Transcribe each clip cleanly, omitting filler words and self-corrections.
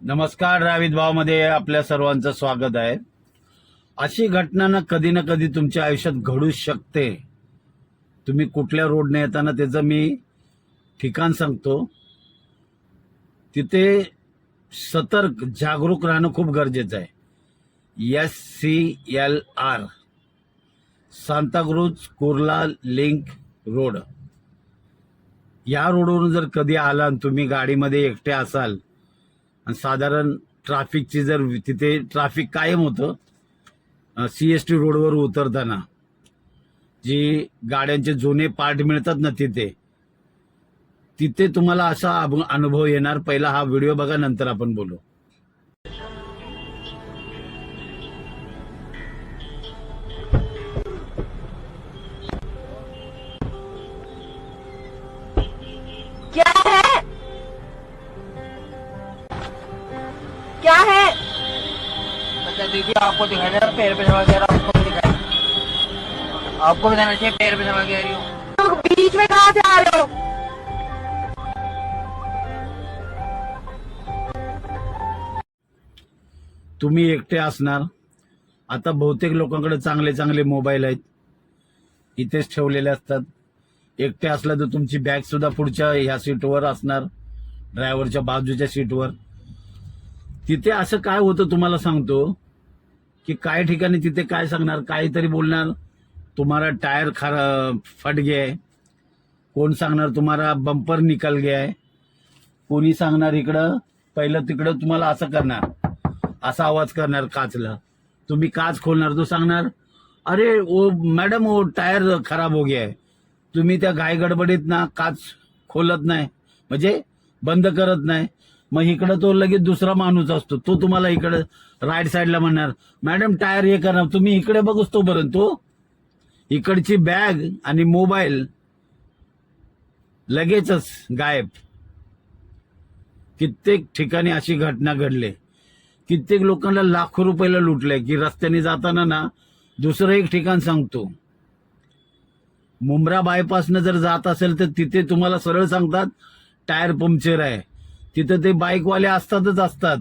नमस्कार. रावित भावमध्ये आपल्या सर्वांचं स्वागत आहे. अशी घटना ना कधी तुमच्या आयुष्यात घडू शकते. तुम्ही कुठल्या रोडने येताना त्याचं मी ठिकाण सांगतो. तिथे सतर्क जागरूक राहणं खूप गरजेचं आहे. SCLR Santacruz Kurla link road. या रोडवरून जर कधी आला आणि तुम्ही गाडीमध्ये एकटे असाल आणि साधारण ट्रॅफिकची जर तिथे ट्रॅफिक कायम होतं, CST रोडवर उतरताना जी गाड्यांचे जुने पार्ट मिळतात ना, तिथे तुम्हाला असा अनुभव येणार. पहिला हा व्हिडिओ बघा, नंतर आपण बोलू. क्या है? क्या है? अच्छा देखिए, आपको दिखाई दे रहा है पैर पे सवाल कह रहा हूं, आपको भी दिखाई, आपको भी देना चाहिए पैर पे सवाल कह रही हूँ। लोग बीच में कहाँ से आ रहे हो? तुम्ही एकटे असणार. आता बहुतेक लोकांकडे चांगले चांगले मोबाईल आहेत, इथेच ठेवलेले असतात. एकटे असला तर तुमची बॅग सुद्धा पुढच्या ह्या सीटवर असणार, ड्रायव्हरच्या बाजूच्या सीटवर. तिथे असं काय होतं तुम्हाला सांगतो की काही ठिकाणी तिथे काय सांगणार, काहीतरी बोलणार, तुम्हाला टायर फट गया है, कोण सांगणार तुम्हाला बंपर निकल गया है, कोणी सांगणार इकडं पहिलं तिकडं तुम्हाला असं करणार, असा आवाज करणार काचला. तुम्ही काच खोलणार, तो सांगणार अरे वो मॅडम वो टायर खराब हो गया है. तुम्ही त्या घाई गडबडीत ना काच खोलत नाही, म्हणजे बंद करत नाही. मग इकडं तो लगेच दुसरा माणूस असतो, तो तुम्हाला इकडं राईट साईडला म्हणणार मॅडम टायर हे करा. तुम्ही इकडे बघूच तोपर्यंत तो इकडची बॅग आणि मोबाईल लगेचच गायब. कित्येक ठिकाणी अशी घटना घडली. कित्येक लोकांना लाखो रुपयाला लुटले. की रस्त्याने जाताना ना, दुसरं एक ठिकाण सांगतो, मुंब्रा बायपासनं जर जात असेल तर तिथे तुम्हाला सरळ सांगतात टायर पंक्चर आहे. तिथं ते बाईकवाले असतातच असतात.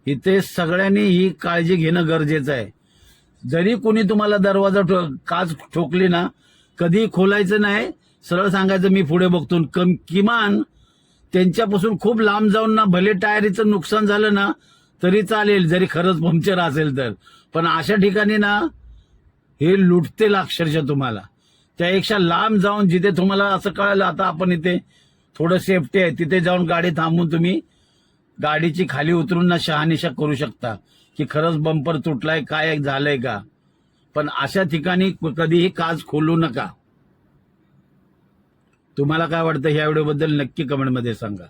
इथे सगळ्यांनी ही काळजी घेणं गरजेचं आहे. जरी कोणी तुम्हाला दरवाजा काच ठोकली ना, कधी खोलायचं नाही, सरळ सांगायचं मी पुढे बघतो. किमान त्यांच्यापासून खूप लांब जाऊन ना, भले टायरीचं नुकसान झालं ना तरी चालेल, जरी खरंच पंक्चर असेल तर. पण अशा ठिकाणी ना हे लुटतील अक्षरशः तुम्हाला. त्यापेक्षा लांब जाऊन जिथे तुम्हाला असं कळलं आता आपण इथे थोडं सेफ्टी आहे, तिथे जाऊन गाडी थांबून तुम्ही गाडीची खाली उतरून ना शहानिशा करू शकता की खरंच बंपर तुटलाय, काय झालंय का. पण अशा ठिकाणी कधीही काच खोलू नका. तुम्हाला काय वाटतं ह्या व्हिडिओबद्दल नक्की कमेंटमध्ये सांगा.